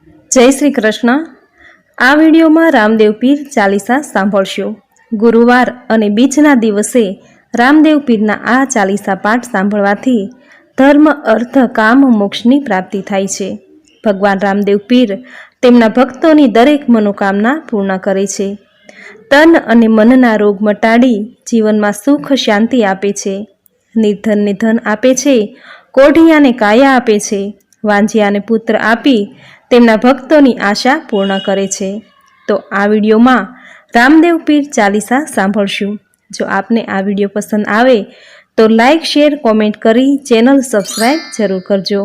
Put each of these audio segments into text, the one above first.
જય શ્રી કૃષ્ણ। આ વિડીયોમાં રામદેવ પીર ચાલીસા સાંભળશો। ગુરુવાર અને બીજના દિવસે રામદેવ પીરના આ ચાલીસા પાઠ સાંભળવાથી ધર્મ, અર્થ, કામ, મોક્ષની પ્રાપ્તિ થાય છે। ભગવાન રામદેવ પીર તેમના ભક્તોની દરેક મનોકામના પૂર્ણ કરે છે। તન અને મનના રોગ મટાડી જીવનમાં સુખ શાંતિ આપે છે। નિર્ધનને ધન આપે છે, કોઢિયાને કાયા આપે છે, વાંજિયાને પુત્ર આપી તેમના ભક્તોની આશા પૂર્ણ કરે છે। તો આ વિડીયોમાં રામદેવ પીર ચાલીસા સાંભળશું। જો આપને આ વિડીયો પસંદ આવે તો લાઈક, શેર, કોમેન્ટ કરી ચેનલ સબસ્ક્રાઈબ જરૂર કરજો।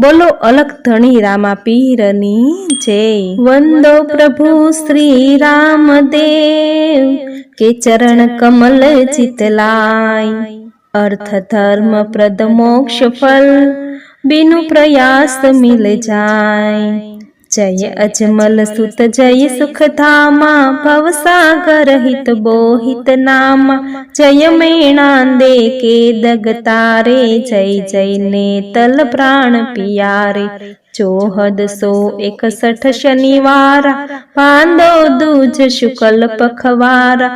બોલો અલખ ધણી રામા પીરની જય। વંદો પ્રભુ શ્રી રામદેવ કે ચરણ કમલ ચિતલાય। अर्थ धर्म प्रद मोक्ष फल बिनु प्रयास मिल जाय। जय अजमल सुत जय सुख धामा भवसागर हित बोहित नामा। जय मेणांदे के दगतारे जय जय ने तल प्राण पियारे। 1461 शनिवारा भादो दूज शुक्ल पखवारा।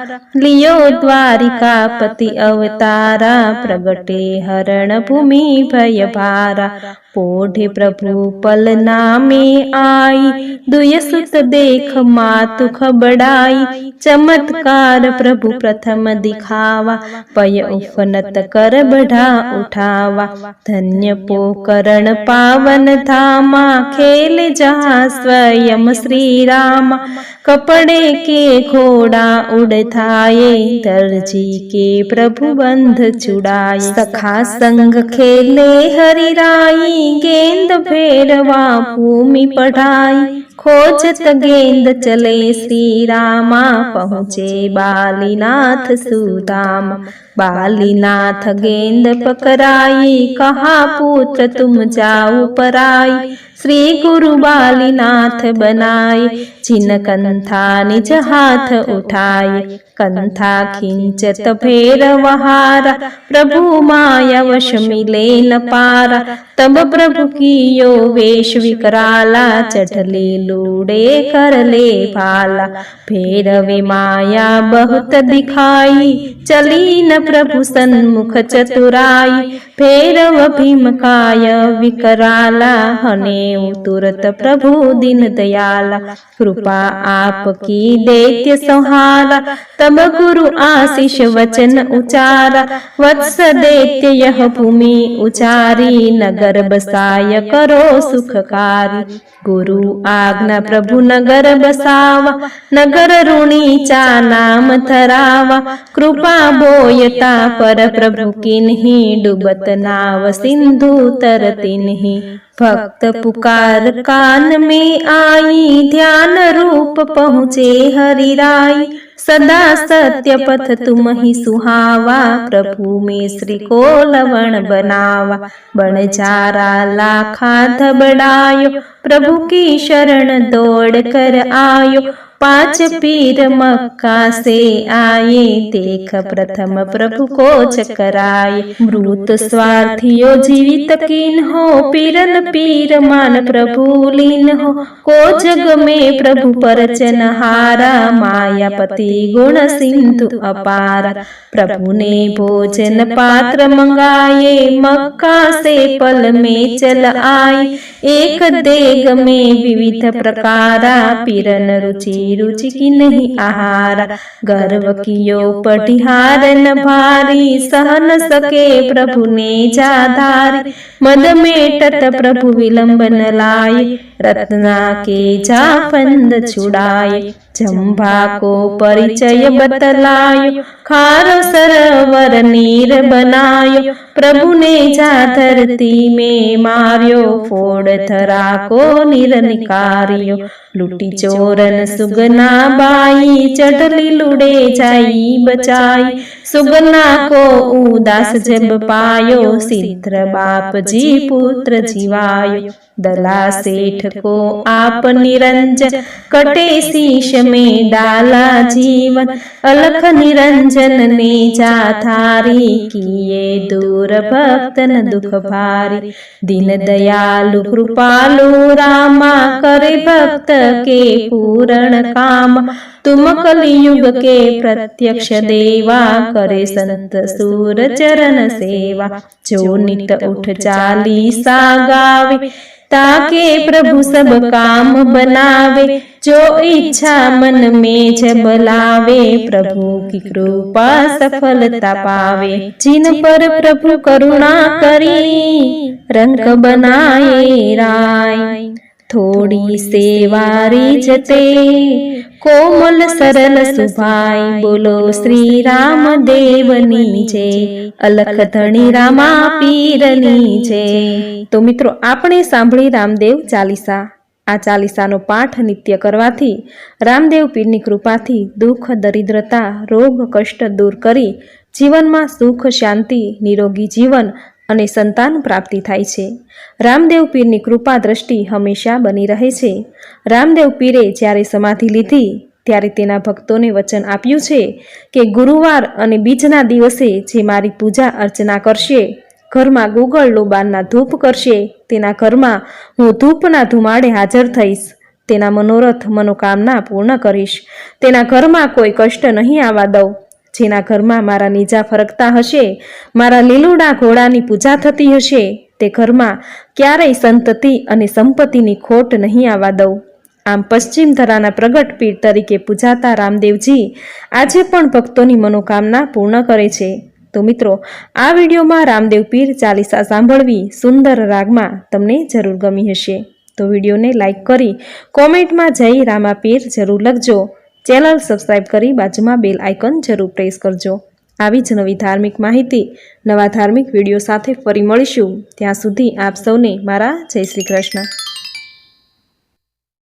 लियो द्वारिकापति अवतारा प्रगटे हरण भूमि भय भारा। पोढ़े प्रभु पल नामे आई दुय सुत देख मातु खबड़ाई। चमत्कार प्रभु प्रथम दिखावा पय उफनत कर बढ़ा उठावा। धन्य पोकरण पावन धामा खेल जहाँ स्वयं श्री रामा। कपड़े के घोड़ा उड़ाए दर्जी के प्रभु बंध चुड़ाए। सखा संग खेले हरि राई गेंद फेरवा भूमि पढ़ाई। खोजत गेंद चले श्री रामा पहुँचे बालीनाथ सुदामा। बालीनाथ गेंद पकड़ाई कहा पुत्र तुम जाओ पराई। श्री गुरु बालीनाथ बनाए जिन कंथा निज हाथ उठाए। कंथा खिंचत भैरवहारा प्रभु माया वश मिले न पारा। तब प्रभु की यो वेश विकराला चढ़ले लूड़े कर ले भाला। भैरवे माया बहुत दिखाई चली न प्रभु सन्मुख चतुराई। भैरव भीमकाय विकराला हने तुरत प्रभु दीन दयाला। कृपा आपकी दैत्य संहारा तब गुरु आशीष वचन उचारा। वत्स दैत्य यह भूमि उचारी नगर बसाय करो सुखकारी। गुरु आज्ञा प्रभु नगर बसावा नगर ऋणीचा नाम धरावा। कृपा बोयता पर प्रभु किन्ही डूबत नाव सिंधु तरतिन्ही। भक्त पुकार कान में आई ध्यान रूप पहुँचे हरि राई। सदा सत्य पथ तुम ही सुहावा प्रभु में श्री को लवण बनावा। बन जारा लाखा धबड़ायो प्रभु की शरण दौड़ कर आयो। 5 पीर मक्का से आए देख प्रथम प्रभु को चकराए। मृत स्वार्थियो जीवित कीन हो पीरन पीर मान प्रभु लीन हो। को जग में प्रभु परचन हारा मायापति गुण सिंधु अपारा। प्रभु ने भोजन पात्र मंगाए मक्का से पल में चल आए। एक देग में विविध प्रकारा पीरन रुचि रुचि की नहीं आहारा। गर्व कियो पटिहार न भारी सह न सके प्रभु ने जाधारी। मद मेटत प्रभु विलंब न लाए रत्ना के जाफंद छुड़ाए। जंभा को परिचय बतलायो खारो सरोवर नीर बनायो। प्रभु ने जा धरती में मार्यो फोड़ धरा को निर निकारियो। लुटी चोरन सुगना बाई चढ़ली लुड़े जाई बचाई। सुगना को उदास जब पायो सिद्ध बाप जी पुत्र जीवायो। दला सेठ को आप निरंजन कटे शीश में डाला जीवन। अलख निरंजन ने जा थारी किए दूर भक्तन दुख भारी। दीन दयालु कृपालु रामा करे भक्त के पूर्ण काम। तुम कलियुग के प्रत्यक्ष देवा, करे संत सूर चरण सेवा। जो नित उठ चालीसा गावे, ताके प्रभु सब काम बनावे। जो इच्छा मन में जब लावे, प्रभु की कृपा सफलता पावे। जिन पर प्रभु करुणा करी, रंग बनाए राय। थोड़ी सेवारी जते, कोमल सरल सुभाई। बोलो श्री राम देवनी जय, अलख धणी रामा पीરની જય। તો મિત્રો, આપણે સાંભળી રામદેવ ચાલીસા। આ ચાલીસાનો પાઠ નિત્ય કરવાથી રામદેવ પીરની કૃપાથી દુઃખ, દરિદ્રતા, રોગ, કષ્ટ દૂર કરી જીવનમાં સુખ, શાંતિ, નિરોગી જીવન અને સંતાન પ્રાપ્તિ થાય છે। રામદેવ પીરની કૃપા દ્રષ્ટિ હંમેશા બની રહે છે। રામદેવ પીરે જ્યારે સમાધિ લીધી ત્યારે તેના ભક્તોને વચન આપ્યું છે કે ગુરુવાર અને બીજના દિવસે જે મારી પૂજા અર્ચના કરશે, ઘરમાં ગુગળ લોબાનના ધૂપ કરશે, તેના ઘરમાં હું ધૂપના ધુમાડે હાજર થઈશ, તેના મનોરથ, મનોકામના પૂર્ણ કરીશ, તેના ઘરમાં કોઈ કષ્ટ નહીં આવવા દઉં। જેના ઘરમાં મારા નીજા ફરકતા હશે, મારા લીલુડા ઘોડાની પૂજા થતી હશે, તે ઘરમાં ક્યારેય સંતતિ અને સંપત્તિની ખોટ નહીં આવવા દઉં। આમ પશ્ચિમ ધરાના પ્રગટ પીર તરીકે પૂજાતા રામદેવજી આજે પણ ભક્તોની મનોકામના પૂર્ણ કરે છે। તો મિત્રો, આ વિડીયોમાં રામદેવ પીર ચાલીસા સાંભળવી સુંદર રાગમાં તમને જરૂર ગમી હશે। તો વિડીયોને લાઈક કરી કોમેન્ટમાં જય રામા પીર જરૂર લખજો। ચેનલ સબસ્ક્રાઈબ કરી બાજુમાં બેલ આઇકન જરૂર પ્રેસ કરજો। આવી જ નવી ધાર્મિક માહિતી, નવા ધાર્મિક વિડીયો સાથે ફરી મળીશું। ત્યાં સુધી આપ સૌને મારા જય શ્રી કૃષ્ણ।